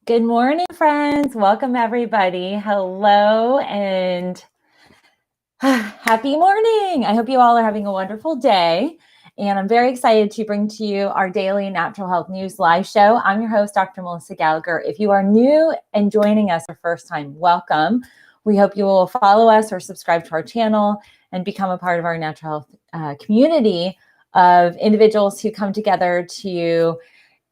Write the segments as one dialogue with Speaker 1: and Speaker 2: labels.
Speaker 1: Good morning, friends. Welcome, everybody. Hello and happy morning. I hope you all are having a wonderful day. And I'm very excited to bring to you our daily Natural Health News live show. I'm your host, Dr. Melissa Gallagher. If you are new and joining us for first time, welcome. We hope you will follow us or subscribe to our channel and become a part of our natural health community of individuals who come together to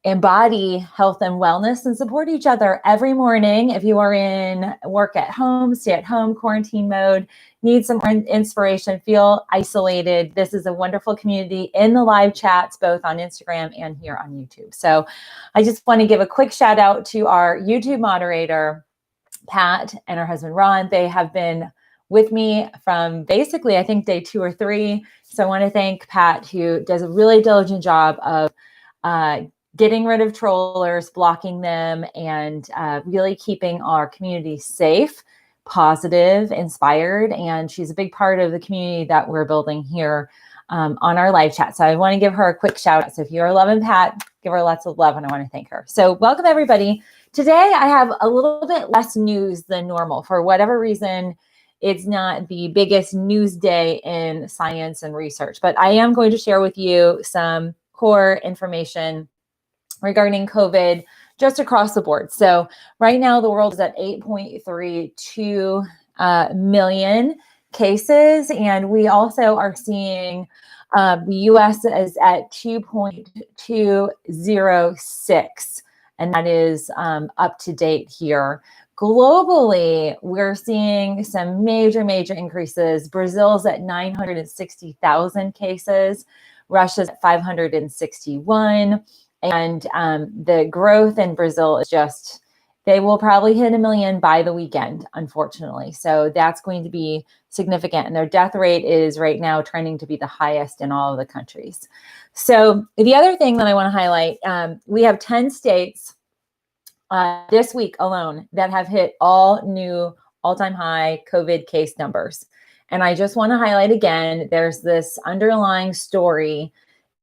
Speaker 1: embody health and wellness and support each other every morning. If you are in work at home, stay at home, quarantine mode, need some inspiration, feel isolated, this is a wonderful community in the live chats, both on Instagram and here on YouTube. So I just want to give a quick shout out to our YouTube moderator, Pat, and her husband, Ron. They have been with me from basically, I think, day 2 or 3. So I want to thank Pat, who does a really diligent job of getting rid of trollers, blocking them, and really keeping our community safe, positive, inspired. And she's a big part of the community that we're building here on our live chat. So I want to give her a quick shout out. So if you're loving Pat, give her lots of love, and I want to thank her. So welcome, everybody. Today, I have a little bit less news than normal. For whatever reason, it's not the biggest news day in science and research, but I am going to share with you some core information regarding COVID just across the board. So right now, the world is at 8.32 million cases. And we also are seeing the US is at 2.206. And that is up to date here. Globally, we're seeing some major increases. Brazil's at 960,000 cases. Russia's at 561. And the growth in Brazil is just, they will probably hit 1 million by the weekend, unfortunately. So that's going to be significant. And their death rate is right now trending to be the highest in all of the countries. So the other thing that I want to highlight, we have 10 states this week alone that have hit all new all-time high COVID case numbers. And I just want to highlight again, there's this underlying story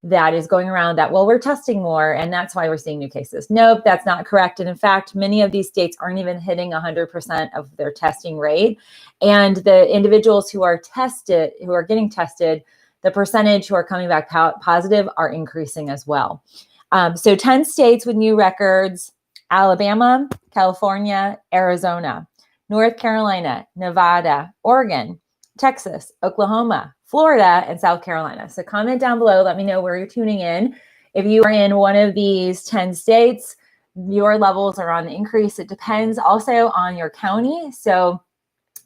Speaker 1: that is going around that, well, we're testing more and that's why we're seeing new cases. Nope, that's not correct. And in fact, many of these states aren't even hitting 100% of their testing rate. And the individuals who are tested, who are getting tested, the percentage who are coming back positive are increasing as well. So 10 states with new records: Alabama, California, Arizona, North Carolina, Nevada, Oregon, Texas, Oklahoma, Florida, and South Carolina. So comment down below. Let me know where you're tuning in. If you are in one of these 10 states, your levels are on the increase. It depends also on your county. So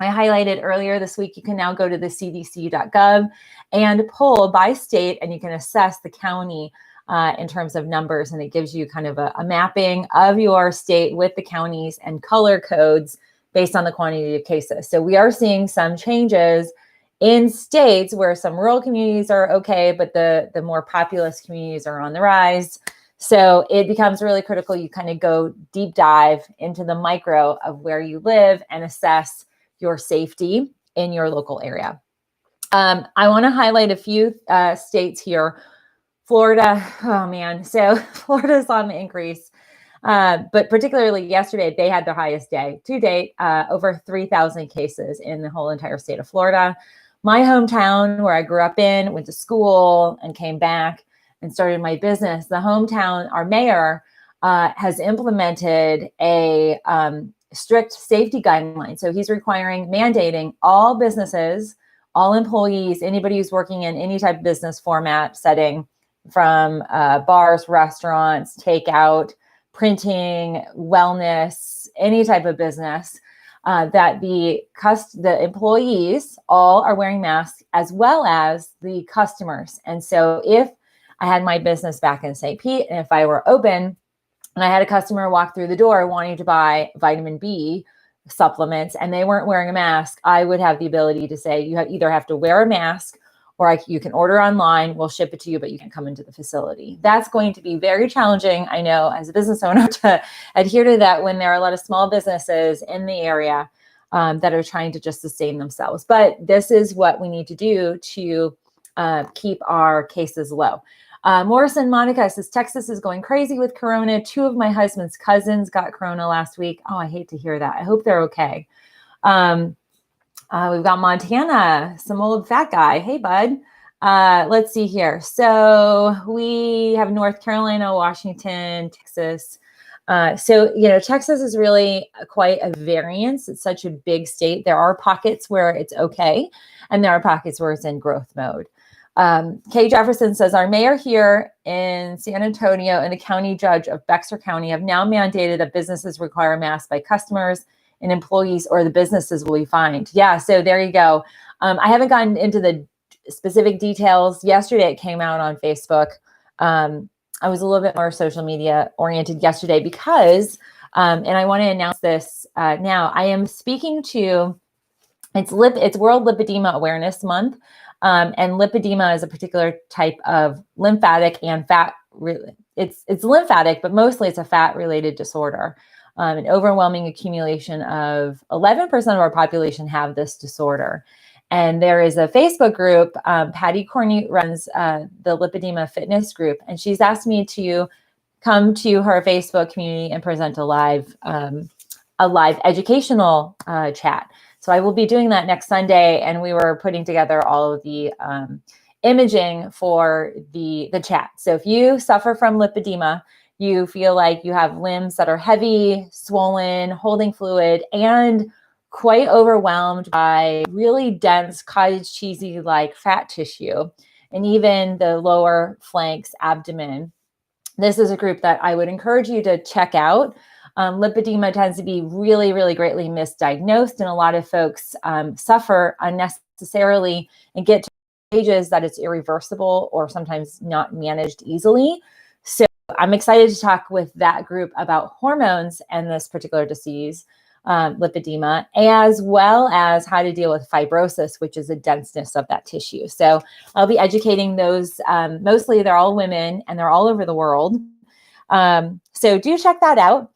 Speaker 1: I highlighted earlier this week, you can now go to the cdc.gov and pull by state, and you can assess the county in terms of numbers. And it gives you kind of a mapping of your state with the counties and color codes based on the quantity of cases. So we are seeing some changes in states where some rural communities are okay, but the more populous communities are on the rise. So it becomes really critical. You kind of go deep dive into the micro of where you live and assess your safety in your local area. I want to highlight a few states here. Florida, oh man. So Florida's on the increase. But particularly yesterday, they had their highest day to date, over 3,000 cases in the whole entire state of Florida. My hometown, where I grew up in, went to school and came back and started my business. The hometown, our mayor has implemented a strict safety guideline. So he's mandating all businesses, all employees, anybody who's working in any type of business format setting, from bars, restaurants, takeout, printing, wellness, any type of business, that the employees all are wearing masks, as well as the customers. And so if I had my business back in St. Pete, and if I were open and I had a customer walk through the door wanting to buy vitamin B supplements and they weren't wearing a mask, I would have the ability to say, you either have to wear a mask, or you can order online, we'll ship it to you, but you can come into the facility. That's going to be very challenging, I know, as a business owner, to adhere to that when there are a lot of small businesses in the area that are trying to just sustain themselves. But this is what we need to do to keep our cases low. Morrison Monica says, Texas is going crazy with Corona. 2 of my husband's cousins got Corona last week. Oh, I hate to hear that. I hope they're okay. We've got Montana, some old fat guy. Hey, bud. Let's see here. So we have North Carolina, Washington, Texas. Texas is really quite a variance. It's such a big state. There are pockets where it's okay, and there are pockets where it's in growth mode. Kay Jefferson says, our mayor here in San Antonio and the county judge of Bexar County have now mandated that businesses require masks by customers and employees, or the businesses will be fined. Yeah, so there you go. I haven't gotten into the specific details. Yesterday it came out on Facebook. I was a little bit more social media oriented yesterday because, and I want to announce this now, I am speaking to, it's World Lipedema Awareness Month. And lipedema is a particular type of lymphatic and fat. It's lymphatic, but mostly it's a fat-related disorder. An overwhelming accumulation of 11% of our population have this disorder. And there is a Facebook group. Patty Cornute runs the Lipedema Fitness group, and she's asked me to come to her Facebook community and present a live educational chat. So I will be doing that next Sunday, and we were putting together all of the imaging for the chat. So if you suffer from lipedema, you feel like you have limbs that are heavy, swollen, holding fluid, and quite overwhelmed by really dense cottage cheesy like fat tissue, and even the lower flanks, abdomen. This is a group that I would encourage you to check out. Lipedema tends to be really, really greatly misdiagnosed, and a lot of folks suffer unnecessarily and get to stages that it's irreversible or sometimes not managed easily. So I'm excited to talk with that group about hormones and this particular disease, lipedema, as well as how to deal with fibrosis, which is a denseness of that tissue. So I'll be educating those. Mostly they're all women and they're all over the world. So do check that out.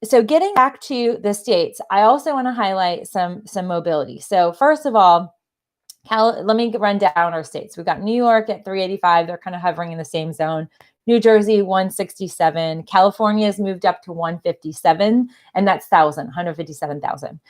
Speaker 1: So getting back to the states, I also want to highlight some mobility. So first of all, let me run down our states. We've got New York at 385. They're kind of hovering in the same zone. New Jersey, 167. California has moved up to 157, and that's 157,000.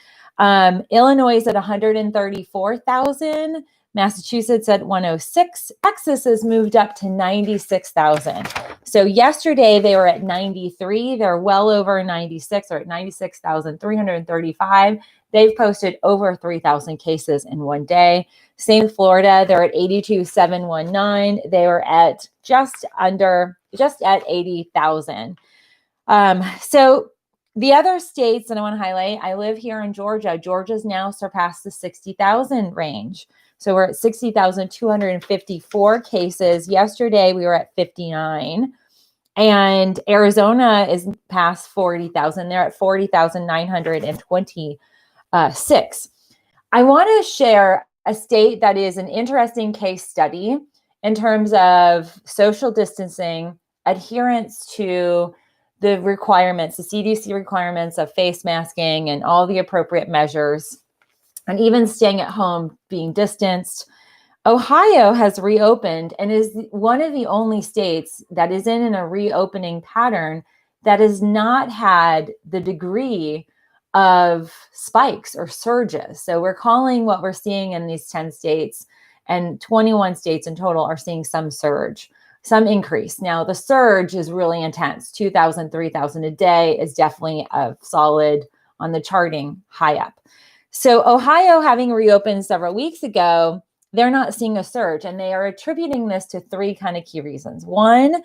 Speaker 1: Illinois is at 134,000. Massachusetts at 106. Texas has moved up to 96,000. So yesterday they were at 93. They're well over 96, or at 96,335. They've posted over 3,000 cases in one day. Same with Florida. They're at 82,719. They were at just at 80,000. So the other states that I want to highlight, I live here in Georgia. Georgia's now surpassed the 60,000 range. So we're at 60,254 cases. Yesterday we were at 59. And Arizona is past 40,000. They're at 40,926. I want to share a state that is an interesting case study in terms of social distancing, adherence to the requirements, the CDC requirements of face masking and all the appropriate measures, and even staying at home, being distanced. Ohio has reopened and is one of the only states that is in a reopening pattern that has not had the degree of spikes or surges. So we're calling what we're seeing in these 10 states, and 21 states in total are seeing some surge, some increase. Now the surge is really intense. 2,000, 3,000 a day is definitely a solid on the charting high up. So Ohio, having reopened several weeks ago, they're not seeing a surge, and they are attributing this to 3 kind of key reasons. One,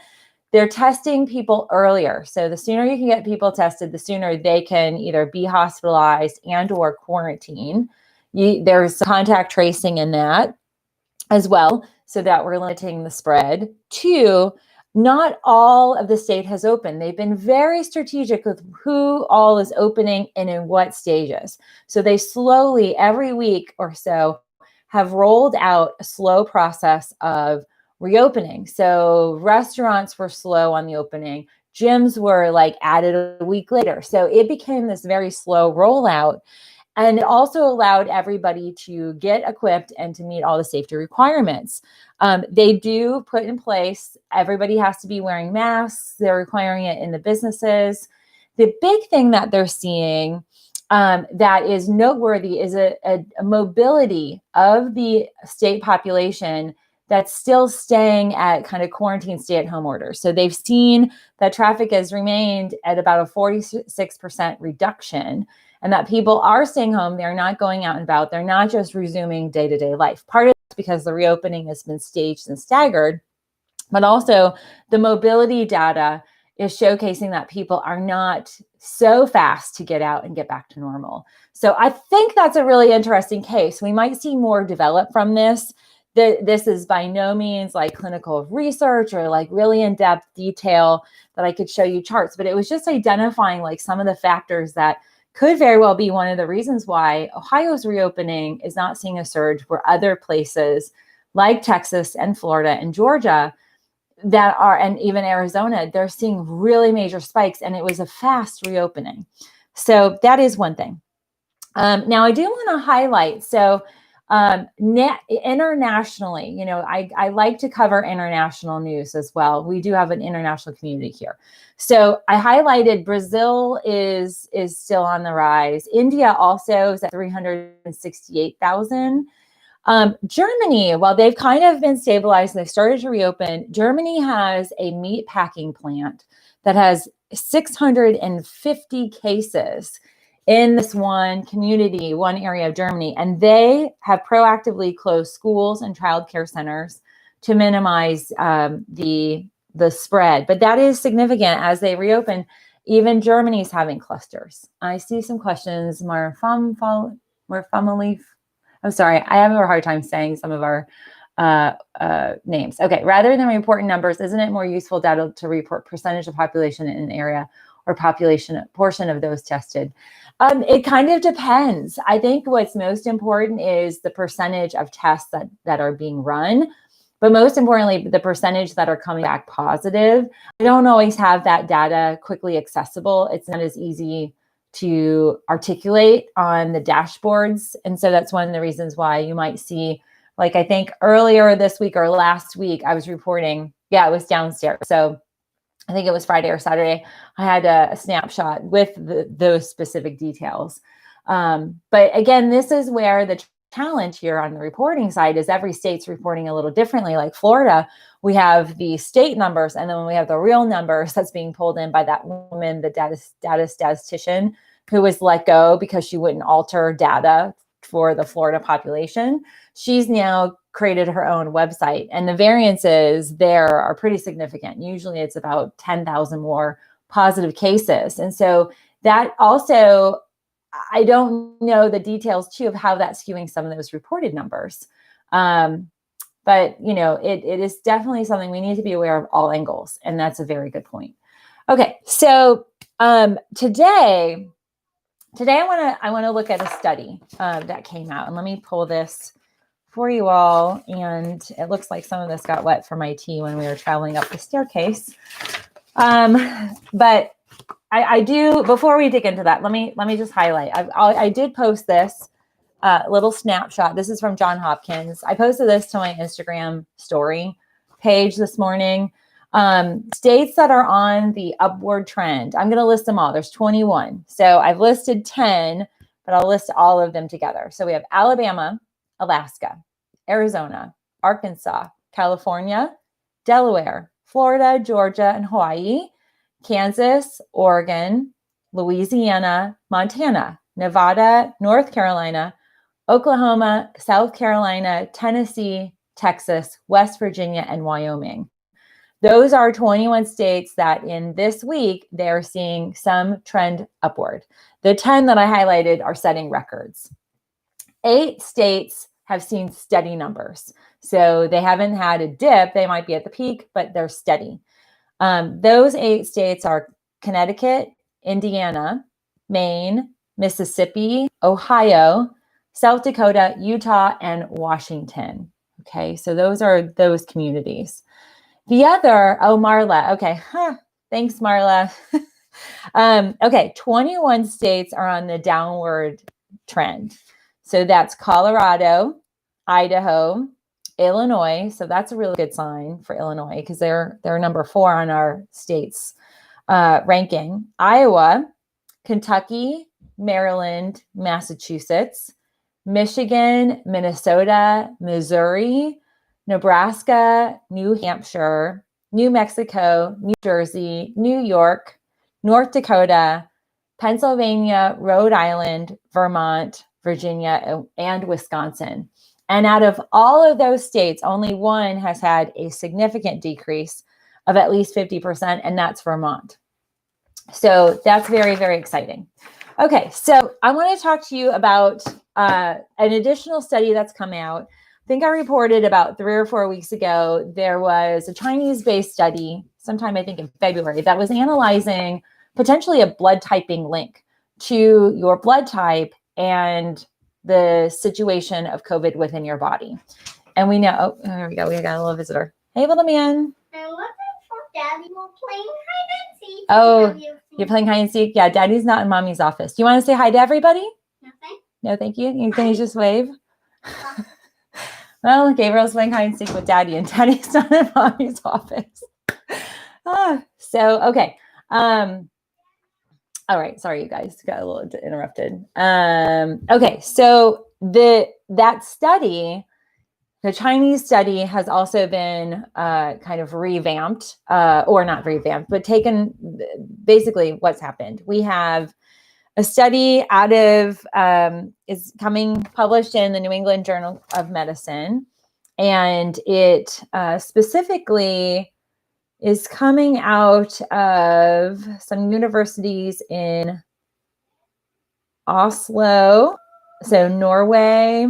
Speaker 1: they're testing people earlier. So the sooner you can get people tested, the sooner they can either be hospitalized and or quarantine. There's contact tracing in that as well, so that we're limiting the spread. 2, not all of the state has opened. They've been very strategic with who all is opening and in what stages. So they slowly, every week or so, have rolled out a slow process of reopening. So restaurants were slow on the opening. Gyms were like added a week later. So it became this very slow rollout. And it also allowed everybody to get equipped and to meet all the safety requirements. They do put in place, everybody has to be wearing masks. They're requiring it in the businesses. The big thing that they're seeing that is noteworthy is a mobility of the state population that's still staying at kind of quarantine stay-at-home orders. So they've seen that traffic has remained at about a 46% reduction, and that people are staying home. They're not going out and about. They're not just resuming day-to-day life. Part of it's because the reopening has been staged and staggered, but also the mobility data is showcasing that people are not so fast to get out and get back to normal. So I think that's a really interesting case. We might see more develop from this. This is by no means like clinical research or like really in-depth detail that I could show you charts, but it was just identifying like some of the factors that could very well be one of the reasons why Ohio's reopening is not seeing a surge where other places like Texas and Florida and Georgia that are, and even Arizona, they're seeing really major spikes, and it was a fast reopening. So that is one thing. Now I do want to highlight, so internationally, you know, I like to cover international news as well. We do have an international community here. So I highlighted Brazil is still on the rise. India also is at 368,000. Germany, while they've kind of been stabilized and they've started to reopen, Germany has a meat packing plant that has 650 cases in this one community, one area of Germany, and they have proactively closed schools and childcare centers to minimize the spread. But that is significant as they reopen. Even Germany's having clusters. I see some questions. Marfamaleaf. I'm sorry, I have a hard time saying some of our names. Okay, rather than reporting numbers, isn't it more useful data to report percentage of population in an area or population portion of those tested? It kind of depends. I think what's most important is the percentage of tests that are being run, but most importantly, the percentage that are coming back positive. I don't always have that data quickly accessible. It's not as easy to articulate on the dashboards. And so that's one of the reasons why you might see, like, I think earlier this week or last week, I was reporting, it was downstairs. So I think it was Friday or Saturday, I had a snapshot with those specific details. But again, this is where the challenge here on the reporting side is every state's reporting a little differently. Like Florida, we have the state numbers, and then when we have the real numbers that's being pulled in by that woman, the data statistician, who was let go because she wouldn't alter data for the Florida population. She's now created her own website, and the variances there are pretty significant. Usually it's about 10,000 more positive cases. And so that also, I don't know the details too of how that's skewing some of those reported numbers. But you know, it is definitely something we need to be aware of all angles. And that's a very good point. Okay. So today I want to look at a study that came out, and let me pull this for you all. And it looks like some of this got wet for my tea when we were traveling up the staircase. But I do, before we dig into that, let me just highlight. I did post this little snapshot. This is from Johns Hopkins. I posted this to my Instagram story page this morning. States that are on the upward trend. I'm going to list them all. There's 21. So I've listed 10, but I'll list all of them together. So we have Alabama, Alaska, Arizona, Arkansas, California, Delaware, Florida, Georgia, and Hawaii, Kansas, Oregon, Louisiana, Montana, Nevada, North Carolina, Oklahoma, South Carolina, Tennessee, Texas, West Virginia, and Wyoming. Those are 21 states that in this week, they're seeing some trend upward. The 10 that I highlighted are setting records. 8 states have seen steady numbers. So they haven't had a dip. They might be at the peak, but they're steady. Those 8 states are Connecticut, Indiana, Maine, Mississippi, Ohio, South Dakota, Utah, and Washington. Okay, so those are those communities. The other, Marla. Okay, thanks, Marla. Okay, 21 states are on the downward trend. So that's Colorado, Idaho, Illinois. So that's a really good sign for Illinois because they're number 4 on our state's ranking. Iowa, Kentucky, Maryland, Massachusetts, Michigan, Minnesota, Missouri, Nebraska, New Hampshire, New Mexico, New Jersey, New York, North Dakota, Pennsylvania, Rhode Island, Vermont, Virginia, and Wisconsin. And out of all of those states, only one has had a significant decrease of at least 50%, and that's Vermont. So that's very, very exciting. Okay, so I want to talk to you about an additional study that's come out. I think I reported about 3 or 4 weeks ago, there was a Chinese-based study, sometime I think in February, that was analyzing potentially a blood typing link to your blood type and the situation of COVID within your body. And we know, oh, there we go. We got a little visitor. Hey, little man.
Speaker 2: Daddy will playing hide and seek.
Speaker 1: Oh, you're playing hide and seek? Yeah, Daddy's not in Mommy's office. Do you want to say hi to everybody?
Speaker 2: Nothing.
Speaker 1: No, thank you. Can you just wave? Well, Gabriel's playing hide and seek with Daddy, and Daddy's not in Mommy's office. Okay. All right. Sorry, you guys got a little interrupted. Okay. So that study, the Chinese study, has also been kind of revamped, or not revamped, but taken basically what's happened. We have a study out of, is coming published in the New England Journal of Medicine, and it specifically is coming out of some universities in Oslo, so Norway,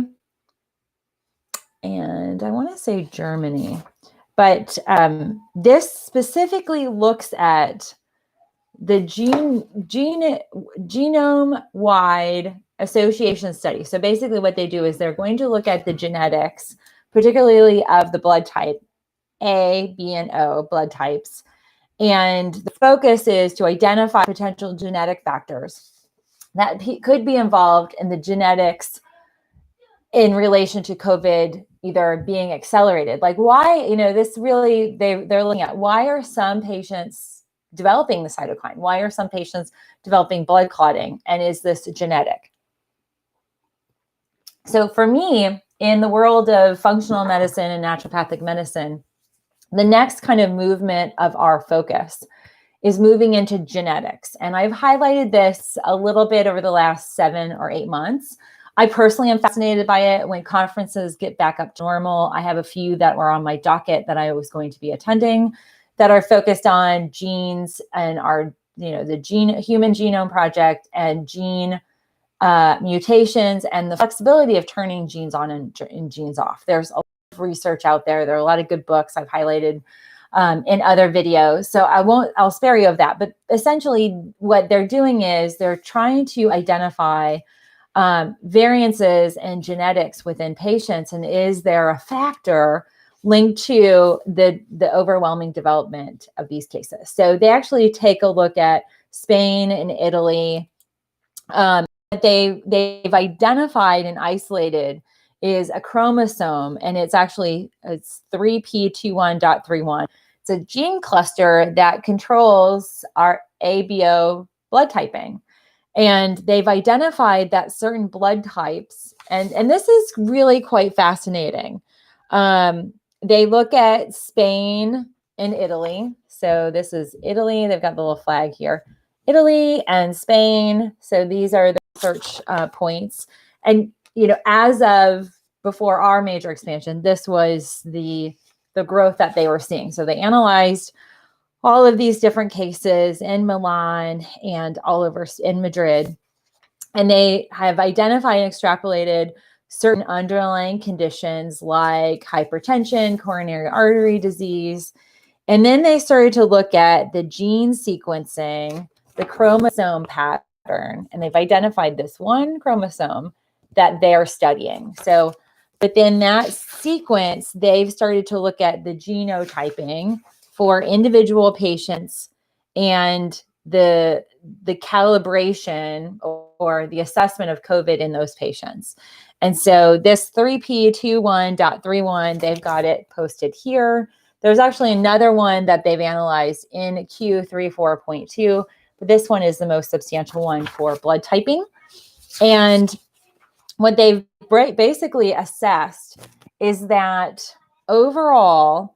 Speaker 1: and I want to say Germany. But this specifically looks at the genome-wide association study. So basically what they do is they're going to look at the genetics, particularly of the blood type, A, B, and O blood types. And the focus is to identify potential genetic factors that could be involved in the genetics in relation to COVID either being accelerated. Like why, this really, they're looking at why are some patients developing the cytokine? Why are some patients developing blood clotting? And is this genetic? So for me, in the world of functional medicine and naturopathic medicine, the next kind of movement of our focus is moving into genetics. And I've highlighted this a little bit over the last 7 or 8 months. I personally am fascinated by it. When conferences get back up to normal, I have a few that were on my docket that I was going to be attending that are focused on genes and the Human Genome Project and gene mutations and the flexibility of turning genes on and genes off. There's a lot of research out there. There are a lot of good books I've highlighted in other videos. So I'll spare you of that. But essentially what they're doing is they're trying to identify variances in genetics within patients. And is there a factor linked to the overwhelming development of these cases? So they actually take a look at Spain and Italy. They've identified and isolated is a chromosome, and it's 3p21.31. It's a gene cluster that controls our ABO blood typing. And they've identified that certain blood types, and this is really quite fascinating. They look at Spain and Italy. So this is Italy. They've got the little flag here. Italy and Spain. So these are the search points. And, as of before our major expansion, this was the growth that they were seeing. So they analyzed all of these different cases in Milan and all over in Madrid. And they have identified and extrapolated certain underlying conditions like hypertension, coronary artery disease. And then they started to look at the gene sequencing, the chromosome pattern, and they've identified this one chromosome that they're studying. So within that sequence, they've started to look at the genotyping for individual patients and the calibration for the assessment of COVID in those patients. And so this 3P21.31, they've got it posted here. There's actually another one that they've analyzed in Q34.2, but this one is the most substantial one for blood typing. And what they've basically assessed is that overall,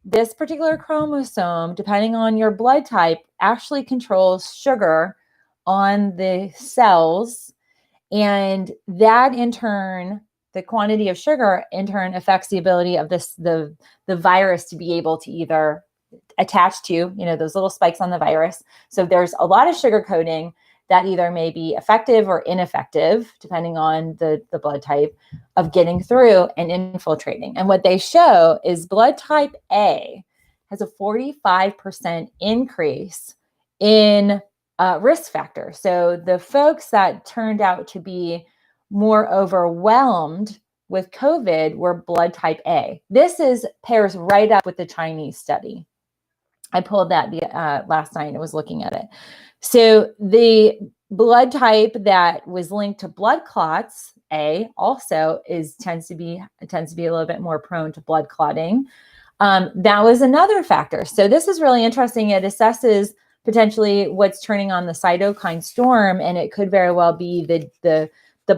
Speaker 1: this particular chromosome, depending on your blood type, actually controls sugar on the cells, and that in turn, the quantity of sugar in turn affects the ability of the virus to be able to either attach to, those little spikes on the virus. So there's a lot of sugar coating that either may be effective or ineffective, depending on the blood type, of getting through and infiltrating. And what they show is blood type A has a 45% increase in risk factor. So the folks that turned out to be more overwhelmed with COVID were blood type A. This pairs right up with the Chinese study. I pulled that last night and was looking at it. So the blood type that was linked to blood clots, A, also tends to be a little bit more prone to blood clotting. That was another factor. So this is really interesting. It assesses potentially what's turning on the cytokine storm, and it could very well be the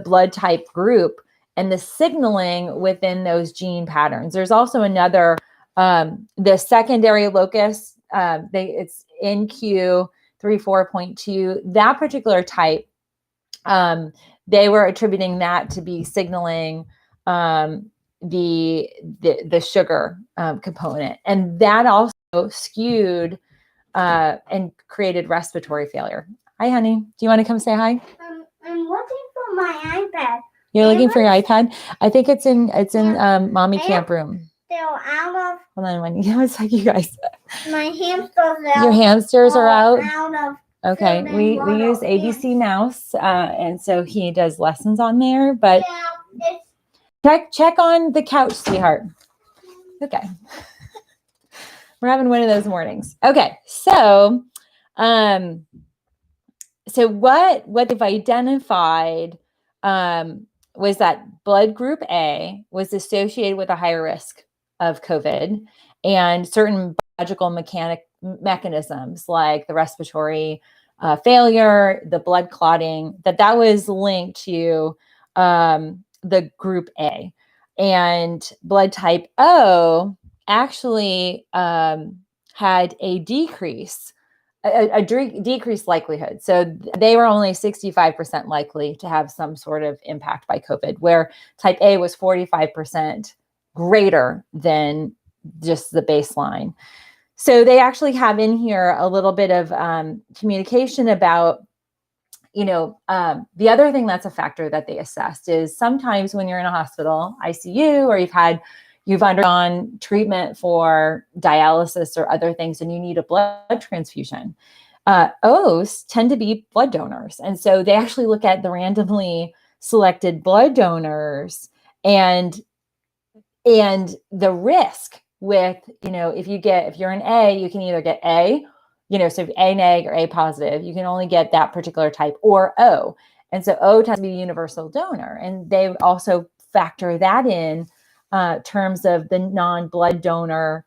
Speaker 1: blood type group and the signaling within those gene patterns. There's also another, the secondary locus, it's in Q34.2, that particular type, they were attributing that to be signaling the sugar component. And that also skewed and created respiratory failure. Hi, honey. Do you want to come say hi?
Speaker 2: I'm looking for my iPad.
Speaker 1: You're looking for your iPad? I think it's in mommy camp room.
Speaker 2: They're out of.
Speaker 1: Hold on one second, you guys.
Speaker 2: My hamsters out.
Speaker 1: Your hamsters are out?
Speaker 2: Out of.
Speaker 1: Okay, we use ABC Mouse, and so he does lessons on there. But check on the couch, sweetheart. Okay. We're having one of those mornings. Okay, so what they've identified was that blood group A was associated with a higher risk of COVID, and certain biological mechanisms like the respiratory failure, the blood clotting, that was linked to the group A. And blood type O actually had a decreased likelihood. So they were only 65% likely to have some sort of impact by COVID, where type A was 45% greater than just the baseline. So they actually have in here a little bit of communication about, the other thing that's a factor that they assessed is sometimes when you're in a hospital, ICU, or you've undergone treatment for dialysis or other things, and you need a blood transfusion. O's tend to be blood donors. And so they actually look at the randomly selected blood donors and the risk with, if you're an A, you can either get A, so if A neg or A positive, you can only get that particular type, or O. And so O tends to be a universal donor. And they also factor that in terms of the non-blood donor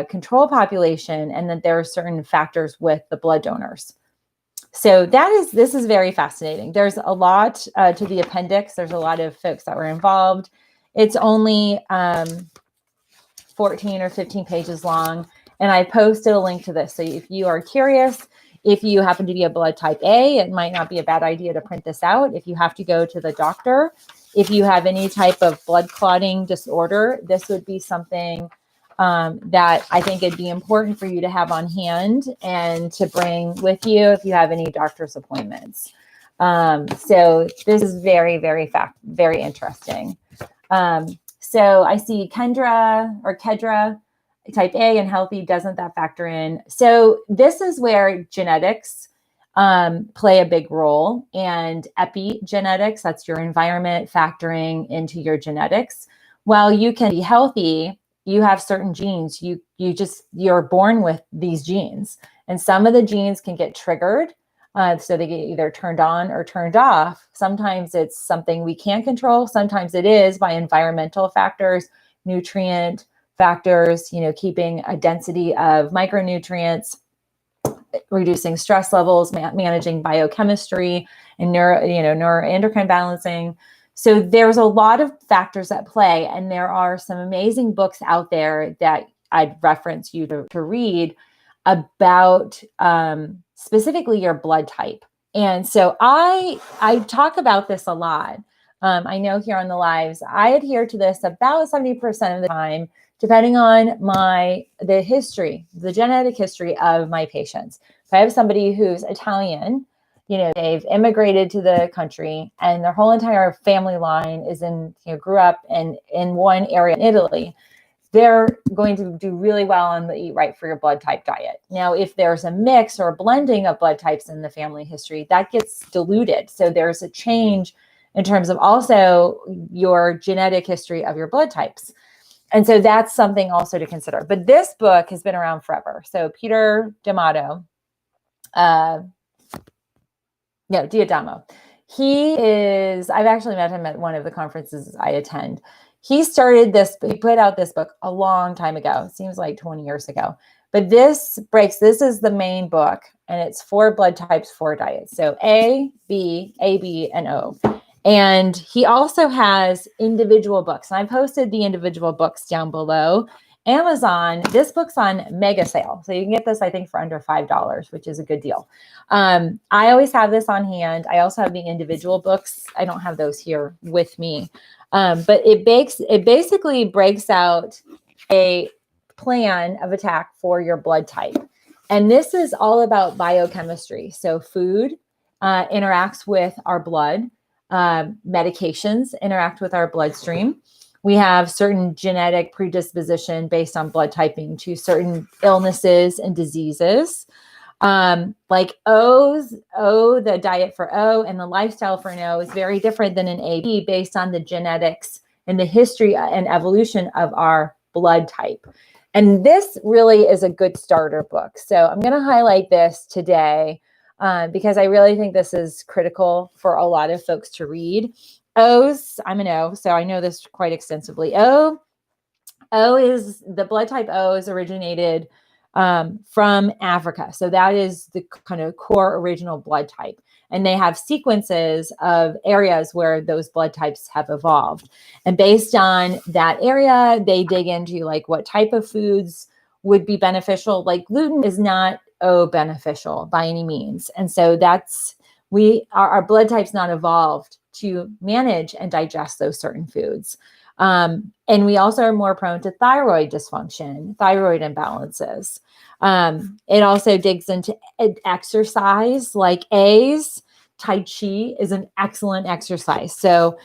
Speaker 1: control population, and that there are certain factors with the blood donors. So this is very fascinating. There's a lot to the appendix. There's a lot of folks that were involved. It's only 14 or 15 pages long, and I posted a link to this. So if you are curious, if you happen to be a blood type A, it might not be a bad idea to print this out. If you have to go to the doctor, if you have any type of blood clotting disorder, this would be something that I think it'd be important for you to have on hand and to bring with you if you have any doctor's appointments. So this is very, very very interesting. So I see Kedra type A and healthy, doesn't that factor in? So this is where genetics play a big role, and epigenetics, that's your environment factoring into your genetics. While you can be healthy, you have certain genes, you're born with these genes, and some of the genes can get triggered So they get either turned on or turned off. Sometimes it's something we can't control. Sometimes it is by environmental factors, nutrient factors, keeping a density of micronutrients, reducing stress levels, managing biochemistry and neuroendocrine balancing. So there's a lot of factors at play, and there are some amazing books out there that I'd reference you to read about specifically your blood type. And so I talk about this a lot. I know here on the lives, I adhere to this about 70% of the time, depending on the genetic history of my patients. If I have somebody who's Italian, they've immigrated to the country and their whole entire family line is grew up in one area in Italy, they're going to do really well on the Eat Right for Your Blood Type diet. Now, if there's a mix or a blending of blood types in the family history, that gets diluted. So there's a change in terms of also your genetic history of your blood types. And so that's something also to consider. But this book has been around forever. So Peter Diadamo. I've actually met him at one of the conferences I attend. He put out this book a long time ago. It seems like 20 years ago. But this is the main book, and it's 4 blood types, 4 diets. So A, B, and O. And he also has individual books. And I posted the individual books down below. Amazon, this book's on mega sale. So you can get this, I think, for under $5, which is a good deal. I always have this on hand. I also have the individual books. I don't have those here with me. But it basically breaks out a plan of attack for your blood type. And this is all about biochemistry. So food interacts with our blood. Medications interact with our bloodstream. We have certain genetic predisposition based on blood typing to certain illnesses and diseases. Like the diet for O and the lifestyle for an O is very different than an AB based on the genetics and the history and evolution of our blood type. And this really is a good starter book. So I'm going to highlight this today because I really think this is critical for a lot of folks to read. I'm an O, so I know this quite extensively. The blood type O is originated from Africa. So that is the kind of core original blood type. And they have sequences of areas where those blood types have evolved. And based on that area, they dig into like what type of foods would be beneficial. Like gluten is not O beneficial by any means. And so our blood type's not evolved to manage and digest those certain foods. And we also are more prone to thyroid dysfunction, thyroid imbalances. It also digs into exercise, like A's. Tai Chi is an excellent exercise. So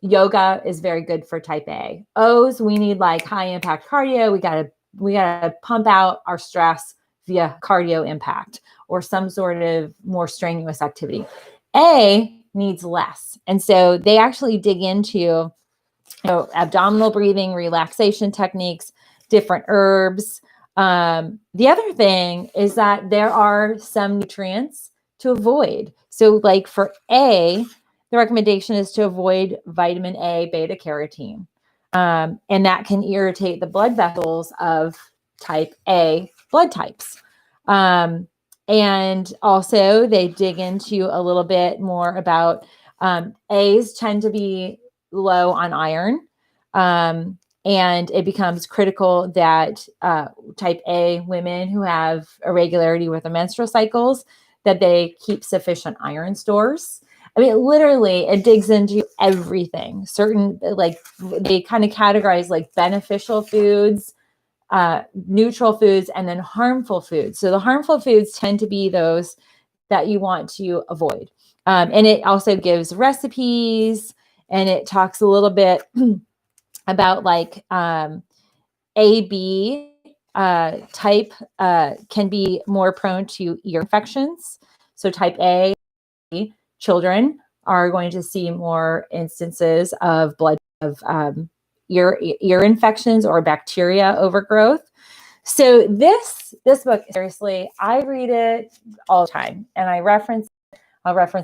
Speaker 1: yoga is very good for type A. O's, we need like high impact cardio. We gotta pump out our stress via cardio impact or some sort of more strenuous activity. A needs less. And so they actually dig into abdominal breathing, relaxation techniques, different herbs. The other thing is that there are some nutrients to avoid. So like for A, the recommendation is to avoid vitamin A, beta carotene. And that can irritate the blood vessels of type A blood types. And also they dig into a little bit more about A's tend to be low on iron. And it becomes critical that type A women who have irregularity with their menstrual cycles, that they keep sufficient iron stores. I mean, literally, it digs into everything. Certain, like, they kind of categorize like beneficial foods, neutral foods, and then harmful foods. So the harmful foods tend to be those that you want to avoid. And it also gives recipes, and it talks a little bit about like AB type can be more prone to ear infections. So type A children are going to see more instances of ear infections or bacteria overgrowth. So this book, seriously, I read it all the time, and I'll reference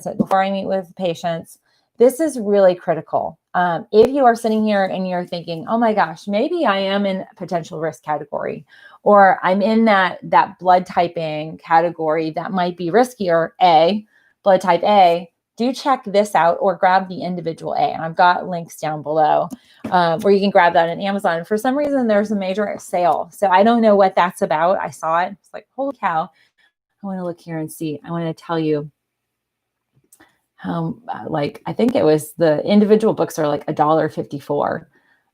Speaker 1: it before I meet with patients. This is really critical. If you are sitting here and you're thinking, oh my gosh, maybe I am in a potential risk category, or I'm in that blood typing category that might be riskier, blood type A, do check this out or grab the individual A. And I've got links down below where you can grab that on Amazon. For some reason, there's a major sale. So I don't know what that's about. I saw it. It's like, holy cow. I want to look here and see. I want to tell you how, I think it was the individual books are like $1.54.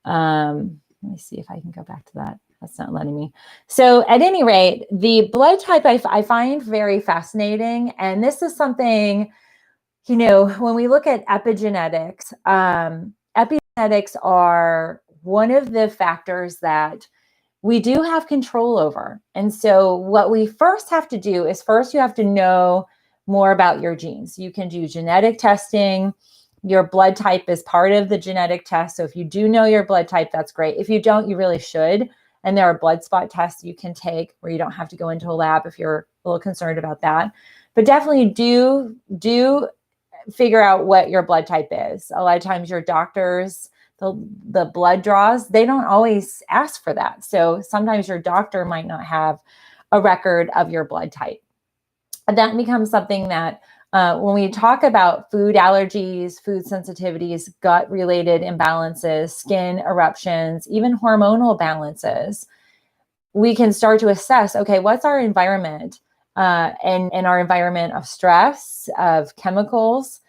Speaker 1: Let me see if I can go back to that. That's not letting me. So at any rate, the blood type I find very fascinating. And this is something, when we look at epigenetics, epigenetics are one of the factors that we do have control over. And so what we first have to do is you have to know more about your genes. You can do genetic testing. Your blood type is part of the genetic test. So if you do know your blood type, that's great. If you don't, you really should. And there are blood spot tests you can take where you don't have to go into a lab if you're a little concerned about that. But definitely do figure out what your blood type is. A lot of times your doctors, the blood draws, they don't always ask for that. So sometimes your doctor might not have a record of your blood type. And that becomes something that when we talk about food allergies, food sensitivities, gut-related imbalances, skin eruptions, even hormonal balances, we can start to assess, okay, what's our environment and our environment of stress, of chemicals,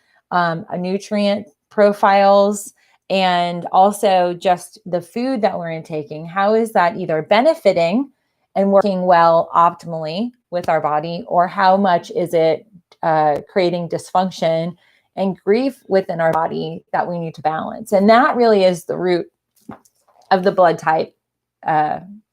Speaker 1: nutrient profiles, and also just the food that we're intaking. How is that either benefiting and working well optimally with our body, or how much is it creating dysfunction and grief within our body that we need to balance? And that really is the root of the blood type,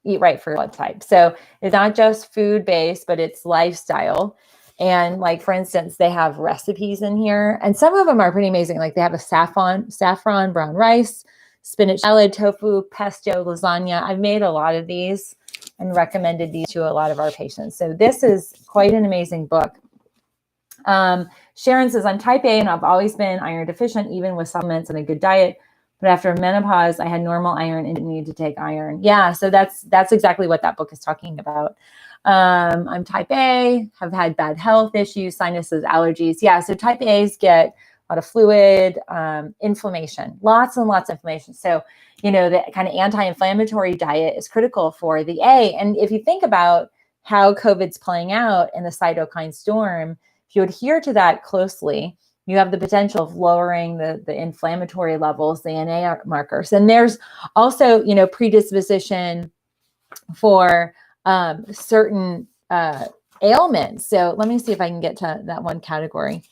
Speaker 1: eat right for blood type. So it's not just food-based, but it's lifestyle. And like, for instance, they have recipes in here, and some of them are pretty amazing. Like they have a saffron brown rice, spinach salad, tofu, pesto, lasagna. I've made a lot of these and recommended these to a lot of our patients. So this is quite an amazing book. Sharon says, I'm type A and I've always been iron deficient, even with supplements and a good diet. But after menopause, I had normal iron and didn't need to take iron. Yeah, so that's exactly what that book is talking about. I'm type A, have had bad health issues, sinuses, allergies. Yeah, so type A's get a lot of fluid, inflammation, lots and lots of inflammation. So, the kind of anti-inflammatory diet is critical for the A. And if you think about how COVID's playing out in the cytokine storm, if you adhere to that closely, you have the potential of lowering the inflammatory levels, the NA markers. And there's also, predisposition for certain ailments. So let me see if I can get to that one category.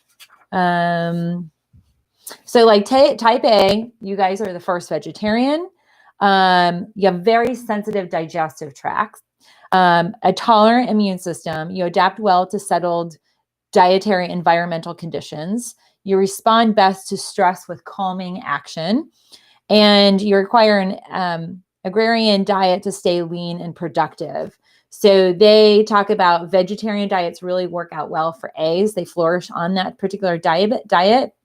Speaker 1: So like type A, you guys are the first vegetarian. You have very sensitive digestive tract, a tolerant immune system. You adapt well to settled dietary environmental conditions. You respond best to stress with calming action, and you require an agrarian diet to stay lean and productive. So they talk about vegetarian diets really work out well for A's. They flourish on that particular diet.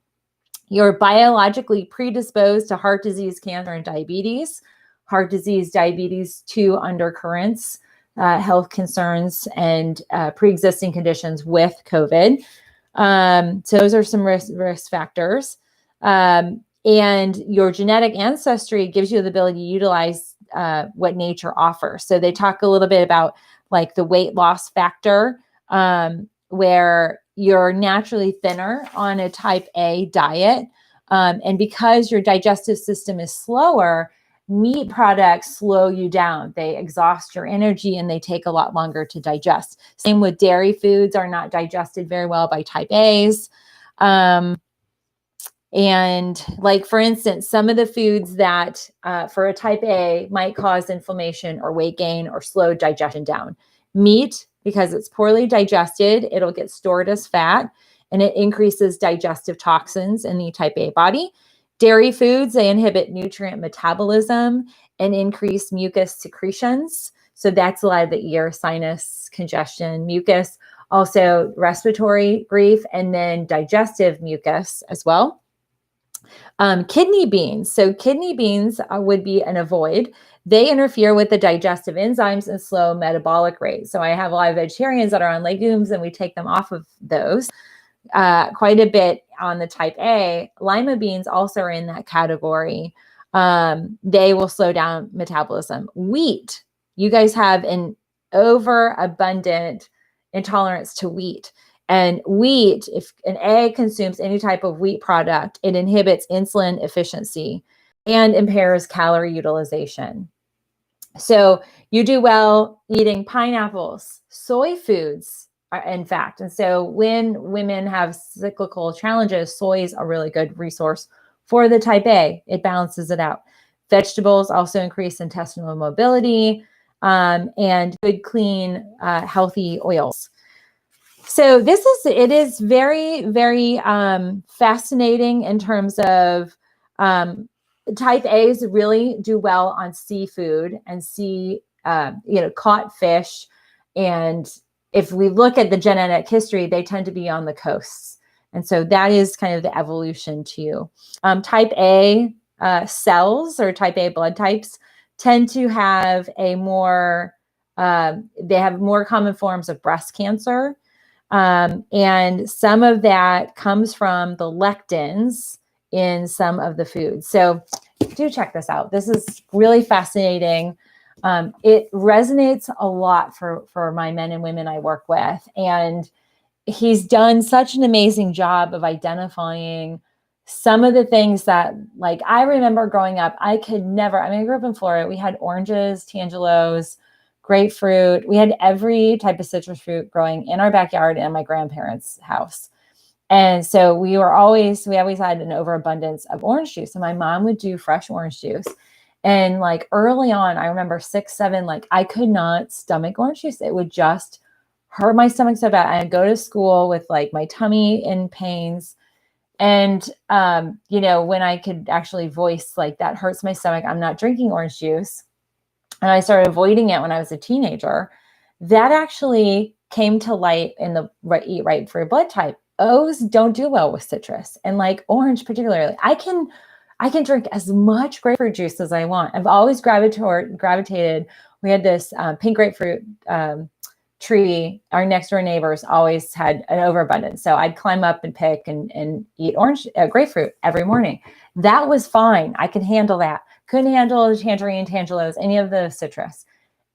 Speaker 1: You're biologically predisposed to heart disease, cancer, and diabetes. Heart disease, diabetes, two undercurrents, health concerns, and pre-existing conditions with COVID. So those are some risk factors. And your genetic ancestry gives you the ability to utilize what nature offers. So they talk a little bit about like the weight loss factor, where you're naturally thinner on a type A diet. And because your digestive system is slower, meat products slow you down. They exhaust your energy and they take a lot longer to digest. Same with dairy foods are not digested very well by type A's. And like, for instance, some of the foods that for a type A might cause inflammation or weight gain or slow digestion down. Meat, because it's poorly digested, it'll get stored as fat and it increases digestive toxins in the type A body. Dairy foods, they inhibit nutrient metabolism and increase mucus secretions. So that's a lot of the ear, sinus congestion, mucus, also respiratory grief, and then digestive mucus as well. Kidney beans. So kidney beans would be an avoid. They interfere with the digestive enzymes and slow metabolic rate. So I have a lot of vegetarians that are on legumes, and we take them off of those quite a bit on the type A. Lima beans also are in that category. They will slow down metabolism. Wheat, you guys have an overabundant intolerance to wheat. And wheat, if an egg consumes any type of wheat product, it inhibits insulin efficiency and impairs calorie utilization. So you do well eating pineapples, soy foods, in fact. And so when women have cyclical challenges, soy is a really good resource for the type A. It balances it out. Vegetables also increase intestinal mobility, and good, clean, healthy oils. So it is very, very fascinating in terms of type A's really do well on seafood and caught fish. And if we look at the genetic history, they tend to be on the coasts. And so that is kind of the evolution too. Type A cells, or type A blood types, tend to have they have more common forms of breast cancer. And some of that comes from the lectins in some of the foods. So do check this out. This is really fascinating. It resonates a lot for my men and women I work with. And he's done such an amazing job of identifying some of the things that, like, I remember growing up, I grew up in Florida. We had oranges, tangelos, grapefruit. We had every type of citrus fruit growing in our backyard and my grandparents' house. And so we always had an overabundance of orange juice, and my mom would do fresh orange juice. And like early on, I remember 6, 7, like I could not stomach orange juice. It would just hurt my stomach so bad. I'd go to school with like my tummy in pains. And, when I could actually voice like, that hurts my stomach, I'm not drinking orange juice. And I started avoiding it when I was a teenager. That actually came to light in the eat right for your blood type. O's don't do well with citrus, and like orange particularly. I can drink as much grapefruit juice as I want. I've always gravitated. We had this pink grapefruit tree. Our next door neighbors always had an overabundance. So I'd climb up and pick and eat grapefruit every morning. That was fine. I could handle that. Couldn't handle tangerine, tangelos, any of the citrus.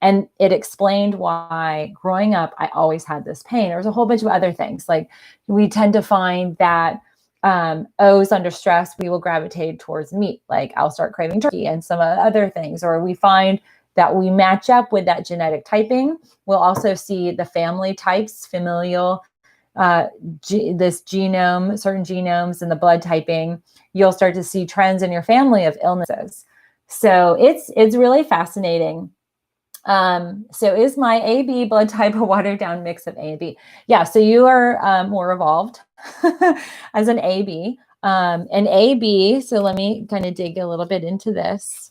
Speaker 1: And it explained why growing up, I always had this pain. There was a whole bunch of other things. Like we tend to find that O's under stress, we will gravitate towards meat. Like I'll start craving turkey and some other things. Or we find that we match up with that genetic typing. We'll also see the family types, familial, this genome, certain genomes and the blood typing. You'll start to see trends in your family of illnesses. So it's really fascinating. So is my AB blood type a watered down mix of A and B? Yeah. So you are more evolved as an AB. An AB. So let me kind of dig a little bit into this.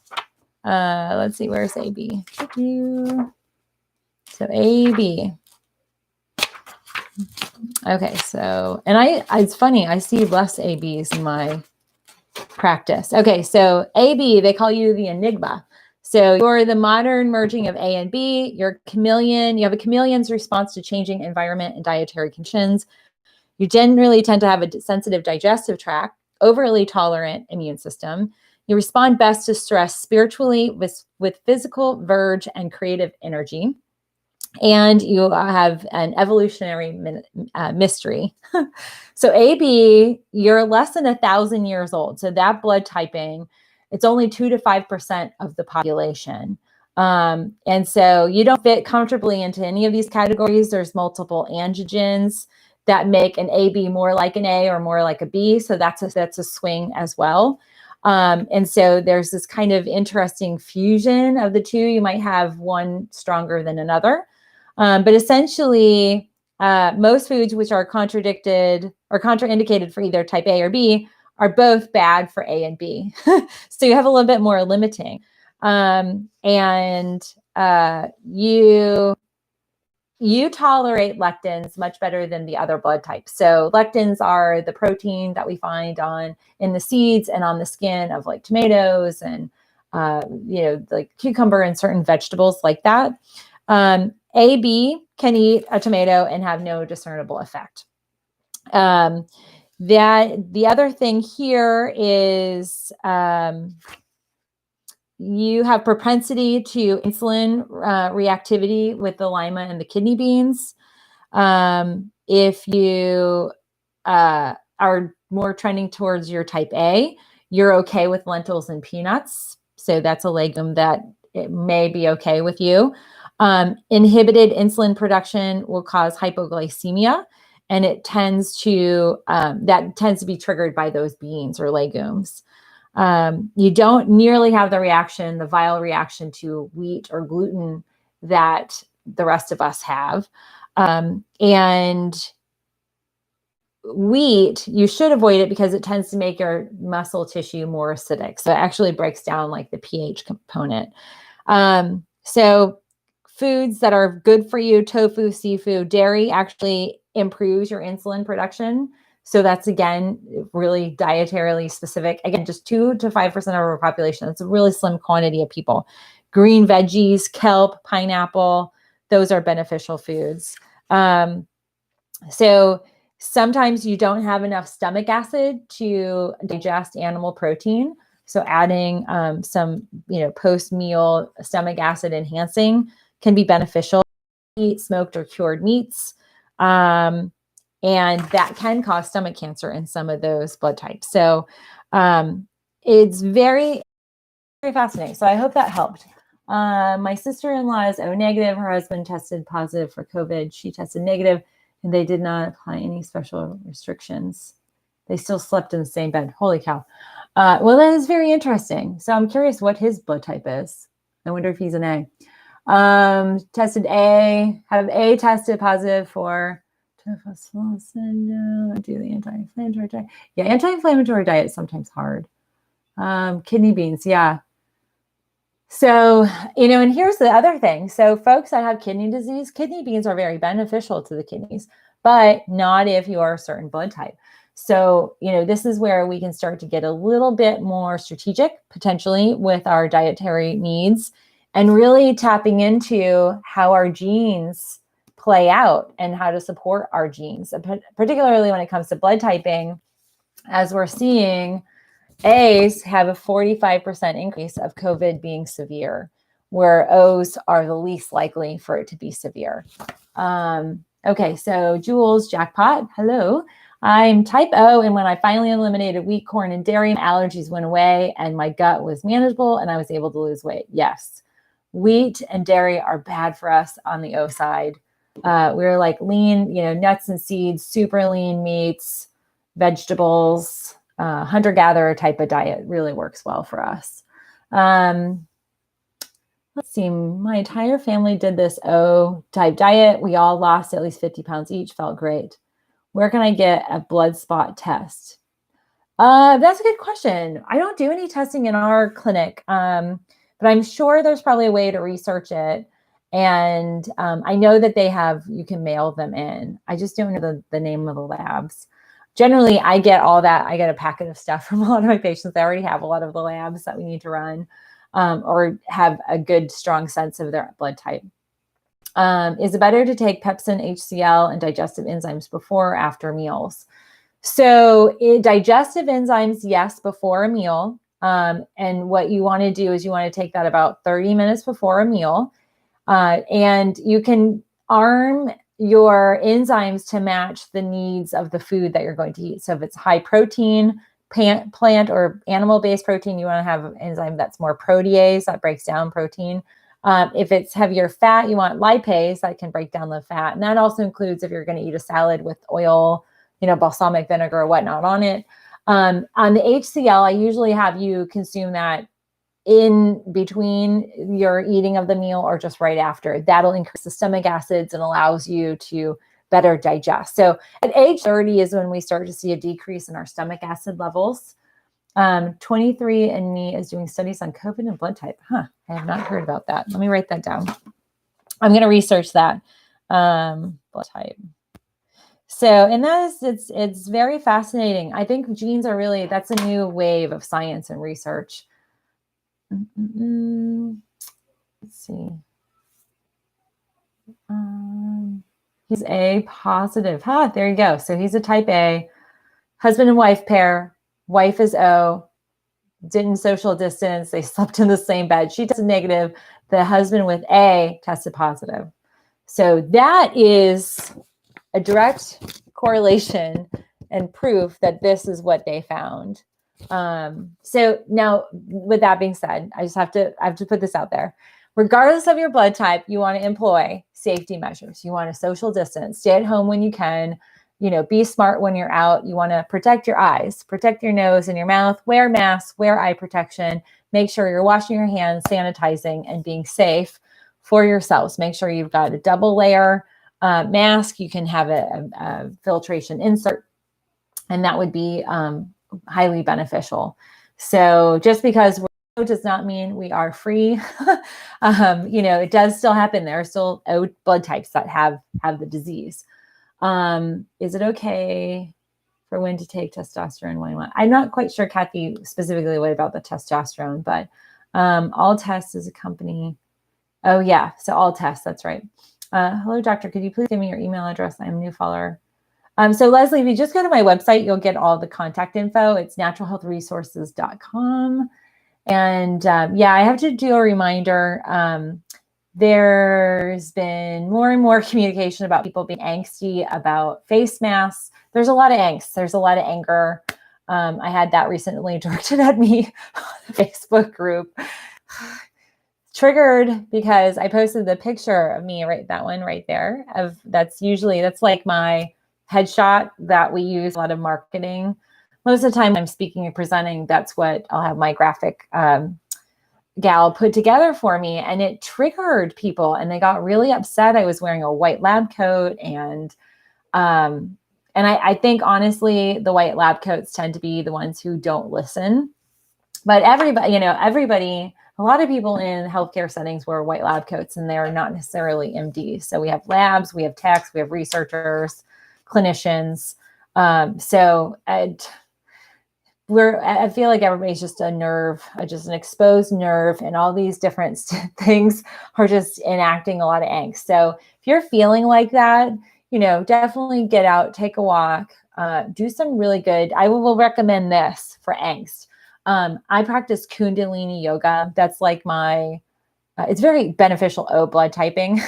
Speaker 1: Let's see, where's AB? So AB. Okay. So, and it's funny, I see less ABs in my practice. Okay. So AB, they call you the enigma. So you're the modern merging of A and B. You're a chameleon. You have a chameleon's response to changing environment and dietary conditions. You generally tend to have a sensitive digestive tract, overly tolerant immune system. You respond best to stress spiritually with physical verge and creative energy. And you have an evolutionary mystery. So AB, you're less than 1,000 years old. So that blood typing, it's only 2 to 5% of the population. And so you don't fit comfortably into any of these categories. There's multiple antigens that make an AB more like an A or more like a B. So that's a swing as well. And so there's this kind of interesting fusion of the two. You might have one stronger than another. But essentially, most foods which are contraindicated for either type A or B are both bad for A and B. So you have a little bit more limiting. And you tolerate lectins much better than the other blood types. So lectins are the protein that we find in the seeds and on the skin of like tomatoes and like cucumber and certain vegetables like that. AB can eat a tomato and have no discernible effect. The other thing here is you have propensity to insulin reactivity with the lima and the kidney beans. If you are more trending towards your type A, you're okay with lentils and peanuts. So that's a legume that it may be okay with you. Inhibited insulin production will cause hypoglycemia, and it tends to be triggered by those beans or legumes. You don't nearly have the viral reaction to wheat or gluten that the rest of us have. And wheat, you should avoid it because it tends to make your muscle tissue more acidic. So it actually breaks down like the pH component. So foods that are good for you, tofu, seafood, dairy actually improves your insulin production. So that's, again, really dietarily specific. Again, just 2 to 5% of our population. That's a really slim quantity of people. Green veggies, kelp, pineapple, those are beneficial foods. So sometimes you don't have enough stomach acid to digest animal protein. So adding some, post-meal stomach acid enhancing can be beneficial. Eat smoked or cured meats. And that can cause stomach cancer in some of those blood types. So it's very, very fascinating. So I hope that helped. My sister-in-law is O negative. Her husband tested positive for COVID. She tested negative, and they did not apply any special restrictions. They still slept in the same bed. Holy cow. Well, that is very interesting. So I'm curious what his blood type is. I wonder if he's an A. Tested A, have A tested positive for do the anti-inflammatory diet. Yeah, anti-inflammatory diet is sometimes hard. Kidney beans, yeah. So, and here's the other thing. So folks that have kidney disease, kidney beans are very beneficial to the kidneys, but not if you are a certain blood type. So, this is where we can start to get a little bit more strategic, potentially, with our dietary needs and really tapping into how our genes play out and how to support our genes, particularly when it comes to blood typing, as we're seeing A's have a 45% increase of COVID being severe, where O's are the least likely for it to be severe. Okay, so Jules, jackpot, hello. I'm type O, and when I finally eliminated wheat, corn, and dairy, my allergies went away, and my gut was manageable, and I was able to lose weight. Yes, wheat and dairy are bad for us on the O side. We're like lean, nuts and seeds, super lean meats, vegetables, hunter-gatherer type of diet really works well for us. Let's see, my entire family did this O-type diet. We all lost at least 50 pounds each, felt great. Where can I get a blood spot test? That's a good question. I don't do any testing in our clinic, but I'm sure there's probably a way to research it. And I know that you can mail them in. I just don't know the name of the labs. Generally, I get all that. I get a packet of stuff from a lot of my patients. I already have a lot of the labs that we need to run or have a good, strong sense of their blood type. Is it better to take pepsin, HCl, and digestive enzymes before or after meals? So digestive enzymes, yes, before a meal. And what you want to do is you want to take that about 30 minutes before a meal. And you can arm your enzymes to match the needs of the food that you're going to eat. So if it's high protein, plant or animal-based protein, you want to have an enzyme that's more protease, that breaks down protein. If it's heavier fat, you want lipase, that can break down the fat. And that also includes if you're going to eat a salad with oil, balsamic vinegar or whatnot on it. On the HCl, I usually have you consume that in between your eating of the meal or just right after. That'll increase the stomach acids and allows you to better digest. So at age 30 is when we start to see a decrease in our stomach acid levels. 23andMe is doing studies on COVID and blood type. Huh. I have not heard about that. Let me write that down. I'm going to research that. Blood type. So, and that is, it's very fascinating. I think genes are really, that's a new wave of science and research. Let's see. He's A positive. There you go. So he's a type A, husband and wife pair. Wife is O, didn't social distance. They slept in the same bed. She tested negative. The husband with A tested positive. So that is a direct correlation and proof that this is what they found. So now, with that being said, I have to put this out there. Regardless of your blood type, you want to employ safety measures. You want to social distance, stay at home when you can, be smart when you're out. You want to protect your eyes, protect your nose and your mouth, wear masks, wear eye protection, make sure you're washing your hands, sanitizing, and being safe for yourselves. Make sure you've got a double layer mask. You can have a filtration insert, and that would be highly beneficial. So just because we're does not mean we are free. It does still happen. There are still blood types that have the disease. Is it okay for when to take testosterone when you want? I'm not quite sure, Kathy, specifically what about the testosterone, but All Tests is a company. Oh yeah, so All Tests, that's right. Hello, doctor. Could you please give me your email address? I'm a new follower. So Leslie, if you just go to my website, you'll get all the contact info. It's naturalhealthresources.com. And I have to do a reminder. There's been more and more communication about people being angsty about face masks. There's a lot of angst. There's a lot of anger. I had that recently directed at me on the Facebook group. Triggered because I posted the picture of me, right, that one right there. That's like my headshot that we use a lot of marketing. Most of the time I'm speaking and presenting, that's what I'll have my graphic gal put together for me. And it triggered people and they got really upset. I was wearing a white lab coat. And I think honestly, the white lab coats tend to be the ones who don't listen. But everybody, a lot of people in healthcare settings wear white lab coats and they're not necessarily MDs. So we have labs, we have techs, we have researchers, clinicians. I feel like everybody's just a nerve, just an exposed nerve, and all these different things are just enacting a lot of angst. So if you're feeling like that, definitely get out, take a walk, do some really good. I will recommend this for angst. I practice Kundalini yoga. That's like it's very beneficial O blood typing.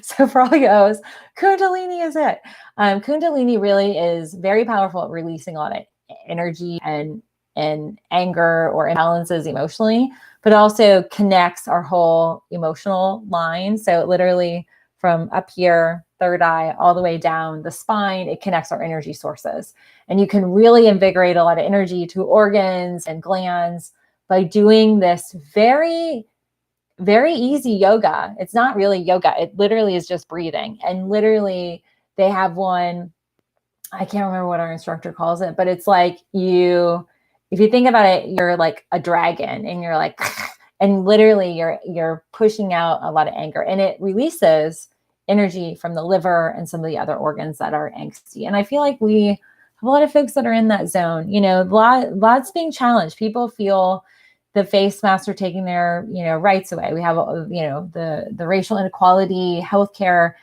Speaker 1: So for all you O's, Kundalini is it. Kundalini really is very powerful at releasing a lot of energy and anger or imbalances emotionally, but also connects our whole emotional line. So literally from up here, third eye, all the way down the spine, it connects our energy sources. And you can really invigorate a lot of energy to organs and glands by doing this very, very easy yoga. It's not really yoga. It literally is just breathing. And literally they have one, I can't remember what our instructor calls it, but it's like if you think about it, you're like a dragon and you're like, and literally you're pushing out a lot of anger, and it releases energy from the liver and some of the other organs that are angsty. And I feel like we have a lot of folks that are in that zone, lots being challenged. People feel the face masks are taking their, rights away. We have, the racial inequality, healthcare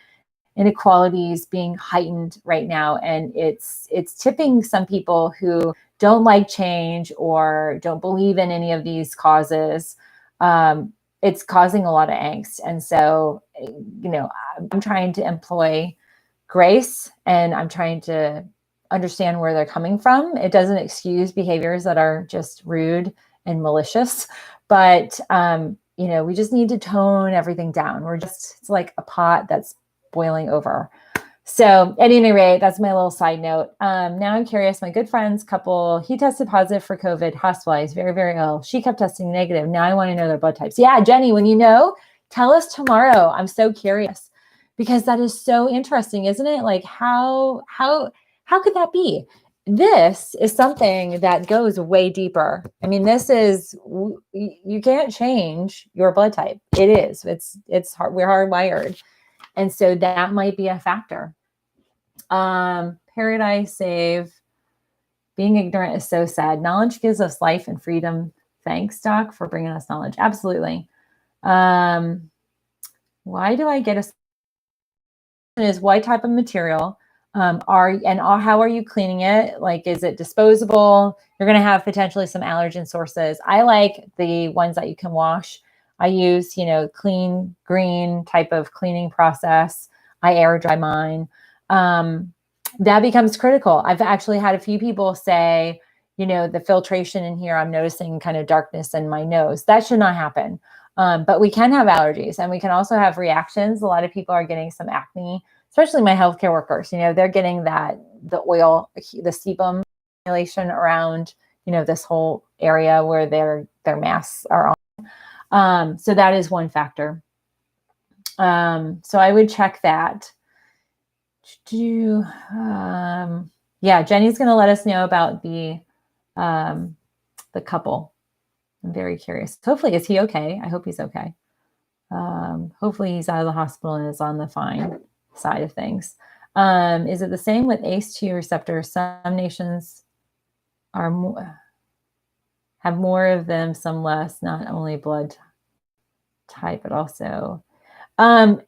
Speaker 1: inequalities being heightened right now. And it's tipping some people who don't like change or don't believe in any of these causes. It's causing a lot of angst. And so, I'm trying to employ grace, and I'm trying to understand where they're coming from. It doesn't excuse behaviors that are just rude and malicious, but, we just need to tone everything down. It's like a pot that's boiling over. So at any rate, that's my little side note. Now I'm curious, my good friend's couple, he tested positive for COVID, hospitalized, very, very ill. She kept testing negative. Now I want to know their blood types. Yeah, Jenny, when you know, tell us tomorrow. I'm so curious because that is so interesting, isn't it? Like how could that be? this is something that goes way deeper. I mean, this is, you can't change your blood type. It is, it's hard. We're hardwired. And so that might be a factor. Paradise Save, being ignorant is so sad. Knowledge gives us life and freedom. Thanks, Doc, for bringing us knowledge. Absolutely. Why do I get is what type of material how are you cleaning it? Like, is it disposable? You're going to have potentially some allergen sources. I like the ones that you can wash. I use, clean green type of cleaning process. I air dry mine. That becomes critical. I've actually had a few people say, the filtration in here, I'm noticing kind of darkness in my nose. That should not happen. But we can have allergies, and we can also have reactions. A lot of people are getting some acne, especially my healthcare workers. They're getting the oil, the sebum accumulation around, this whole area where their masks are on. So that is one factor. So I would check that. Yeah, Jenny's going to let us know about the couple. I'm very curious. Hopefully, is he okay? I hope he's okay. Hopefully he's out of the hospital and is on the fine side of things. Is it the same with ACE2 receptors? Some nations have more of them, some less, not only blood type, but also,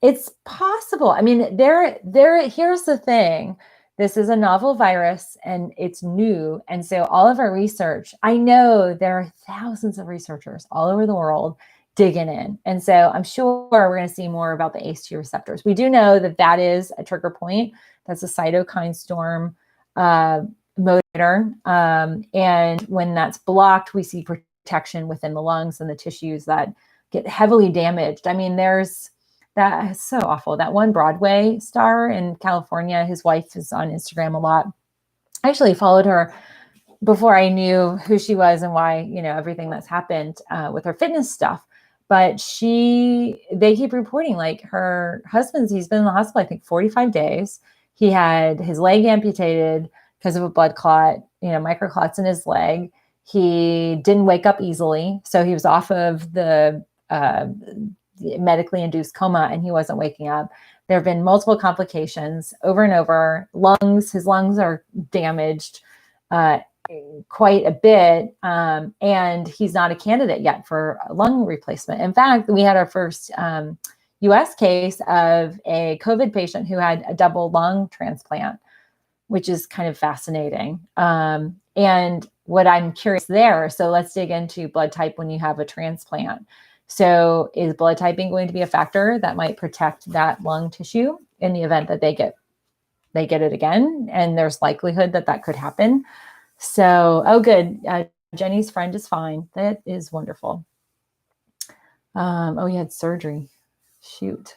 Speaker 1: it's possible. I mean, here's the thing. This is a novel virus and it's new. And so all of our research, I know there are thousands of researchers all over the world digging in. And so I'm sure we're going to see more about the ACE2 receptors. We do know that is a trigger point. That's a cytokine storm motor. And when that's blocked, we see protection within the lungs and the tissues that get heavily damaged. I mean, that is so awful. That one Broadway star in California, his wife is on Instagram a lot. I actually followed her before I knew who she was and why, everything that's happened with her fitness stuff. But they keep reporting, like, her husband's, he's been in the hospital, I think 45 days. He had his leg amputated because of a blood clot, microclots in his leg. He didn't wake up easily. So he was off of the medically induced coma and he wasn't waking up. There have been multiple complications over and over. His lungs are damaged quite a bit. And he's not a candidate yet for a lung replacement. In fact, we had our first US case of a COVID patient who had a double lung transplant, which is kind of fascinating. And what I'm curious there, so let's dig into blood type when you have a transplant. So is blood typing going to be a factor that might protect that lung tissue in the event that they get it again? And there's likelihood that could happen. So, oh, good. Jenny's friend is fine. That is wonderful. He had surgery. Shoot.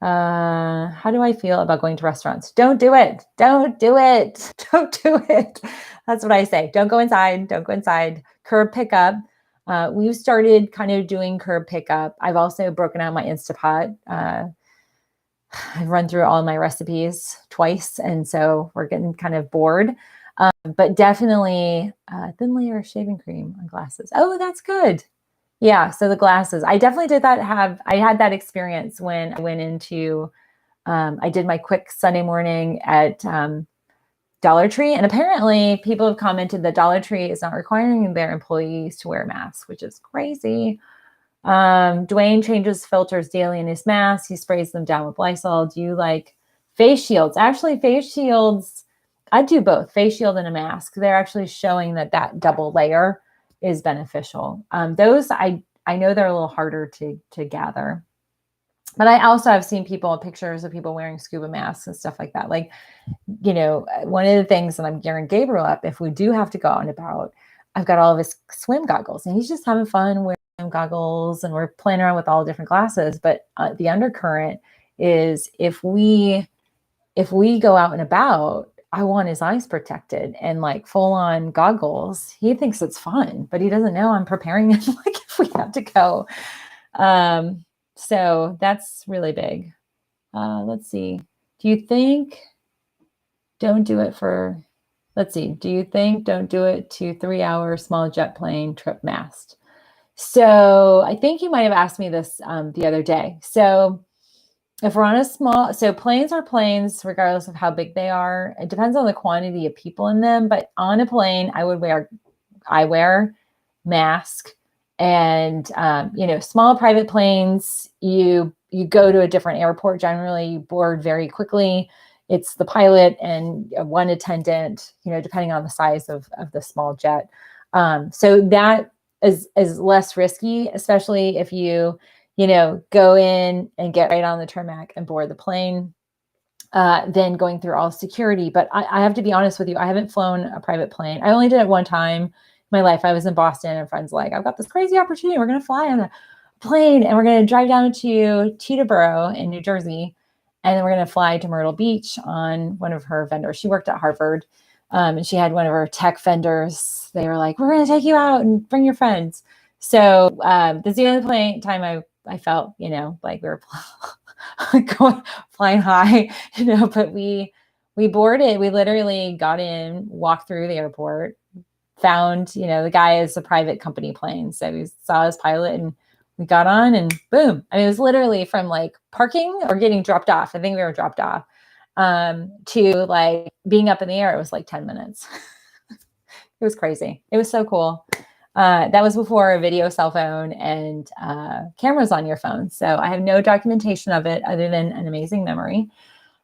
Speaker 1: How do I feel about going to restaurants? Don't do it. Don't do it. Don't do it. That's what I say. Don't go inside. Don't go inside. Curb pickup. We've started kind of doing curb pickup. I've also broken out my Instapot. I've run through all my recipes twice. And so we're getting kind of bored. But definitely thin layer of shaving cream on glasses. Oh, that's good. Yeah. So the glasses, I definitely did that. I had that experience when I went into, I did my quick Sunday morning at Dollar Tree. And apparently people have commented that Dollar Tree is not requiring their employees to wear masks, which is crazy. Dwayne changes filters daily in his masks. He sprays them down with Lysol. Do you like face shields? Actually, face shields, I do both, face shield and a mask. They're actually showing that double layer is beneficial. Those, I know they're a little harder to gather. But I also have seen pictures of people wearing scuba masks and stuff like that. Like, one of the things that I'm gearing Gabriel up, if we do have to go out and about, I've got all of his swim goggles and he's just having fun wearing swim goggles and we're playing around with all different glasses. But the undercurrent is if we go out and about, I want his eyes protected and like full on goggles. He thinks it's fun, but he doesn't know I'm preparing him like if we have to go. So that's really big. Let's see. Do you think don't do it for let's see. Do you think don't do it to 3-hour small jet plane trip mast? So I think you might have asked me this the other day. So if we're on a small, so planes are planes, regardless of how big they are. It depends on the quantity of people in them. But on a plane, I wear mask, and small private planes, you go to a different airport. Generally, you board very quickly. It's the pilot and one attendant, depending on the size of the small jet. So that is less risky, especially if you go in and get right on the tarmac and board the plane, than going through all security. But I have to be honest with you, I haven't flown a private plane. I only did it one time in my life. I was in Boston and friends like, I've got this crazy opportunity. We're going to fly on a plane and we're going to drive down to Teterboro in New Jersey. And then we're going to fly to Myrtle Beach on one of her vendors. She worked at Harvard, and she had one of her tech vendors. They were like, we're going to take you out and bring your friends. So that's the only time I felt, like we were flying high, but we boarded. We literally got in, walked through the airport, found, the guy is a private company plane. So we saw his pilot and we got on and boom. I mean, it was literally from like parking or getting dropped off. I think we were dropped off, to like being up in the air. It was like 10 minutes. It was crazy. It was so cool. That was before a video cell phone and cameras on your phone. So I have no documentation of it other than an amazing memory.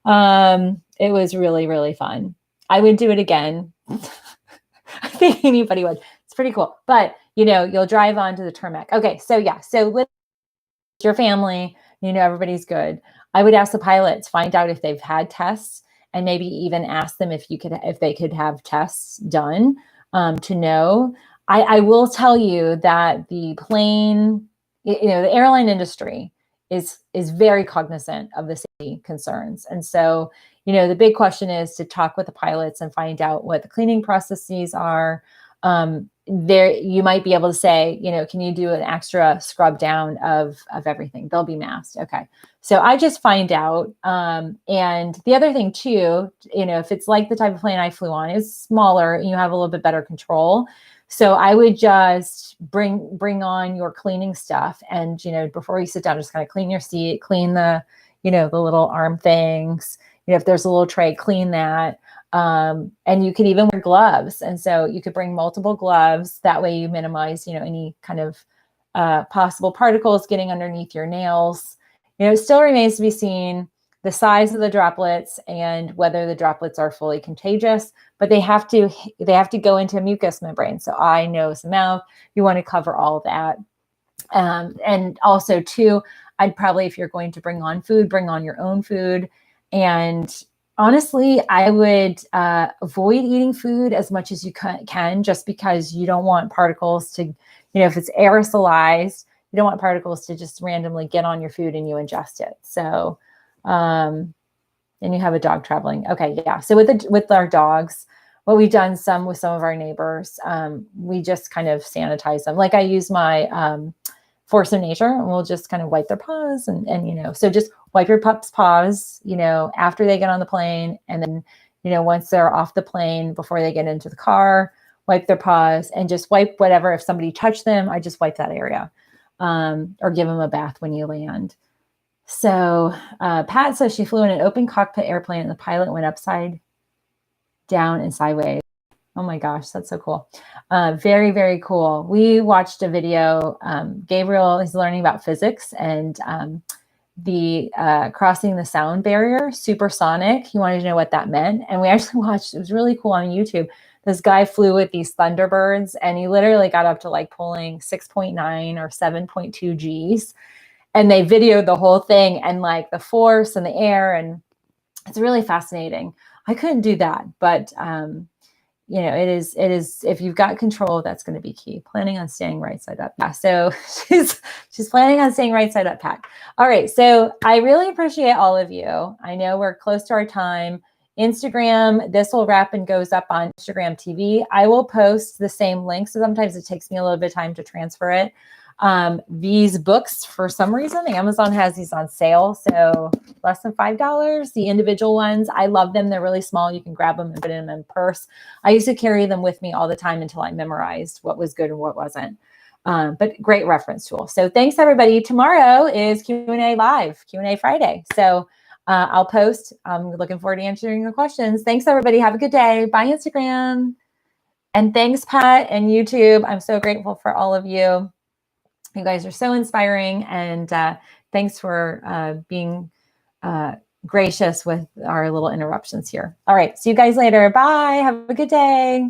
Speaker 1: It was really, really fun. I would do it again. I think anybody would. It's pretty cool. But, you'll drive onto the tarmac. Okay, so yeah. So with your family, everybody's good. I would ask the pilots, find out if they've had tests, and maybe even ask them if they could have tests done, to know. I will tell you that the plane, the airline industry is very cognizant of the safety concerns. And so, the big question is to talk with the pilots and find out what the cleaning processes are. There, you might be able to say, can you do an extra scrub down of everything? They'll be masked. Okay. So I just find out. And the other thing too, if it's like the type of plane I flew on, it's smaller, you have a little bit better control. So I would just bring on your cleaning stuff. And, before you sit down, just kind of clean your seat, clean the, the little arm things. If there's a little tray, clean that. And you could even wear gloves. And so you could bring multiple gloves. That way you minimize, any kind of possible particles getting underneath your nails. It still remains to be seen the size of the droplets and whether the droplets are fully contagious, but they have to go into a mucous membrane. So eye, nose, mouth, you want to cover all of that. And also too, I'd probably, if you're going to bring on food, bring on your own food. And honestly, I would avoid eating food as much as you can, just because you don't want particles to, if it's aerosolized, you don't want particles to just randomly get on your food and you ingest it. So, and you have a dog traveling. Okay. Yeah. So with our dogs, what we've done with some of our neighbors, we just kind of sanitize them. Like I use my Force of Nature, and we'll just kind of wipe their paws and so just wipe your pup's paws, after they get on the plane. And then, once they're off the plane, before they get into the car, wipe their paws and just wipe whatever. If somebody touched them, I just wipe that area, or give them a bath when you land. So Pat says she flew in an open cockpit airplane and the pilot went upside down and sideways. Oh my gosh, that's so cool. Very, very cool. We watched a video. Gabriel is learning about physics and the crossing the sound barrier, supersonic. He wanted to know what that meant. And we actually watched, it was really cool on YouTube. This guy flew with these Thunderbirds and he literally got up to like pulling 6.9 or 7.2 Gs. And they videoed the whole thing and like the force and the air. And it's really fascinating. I couldn't do that, but it is, if you've got control, that's going to be key. Planning on staying right side up. Yeah. So she's planning on staying right side up, Pat. All right. So I really appreciate all of you. I know we're close to our time. Instagram, this will wrap and goes up on Instagram TV. I will post the same link. So sometimes it takes me a little bit of time to transfer it. These books, for some reason, Amazon has these on sale. So less than $5. The individual ones, I love them. They're really small. You can grab them and put them in a purse. I used to carry them with me all the time until I memorized what was good and what wasn't. But great reference tool. So thanks, everybody. Tomorrow is Q&A Live, Q&A Friday. So I'll post. I'm looking forward to answering your questions. Thanks, everybody. Have a good day. Bye, Instagram. And thanks, Pat and YouTube. I'm so grateful for all of you. You guys are so inspiring. And thanks for being gracious with our little interruptions here. All right. See you guys later. Bye. Have a good day.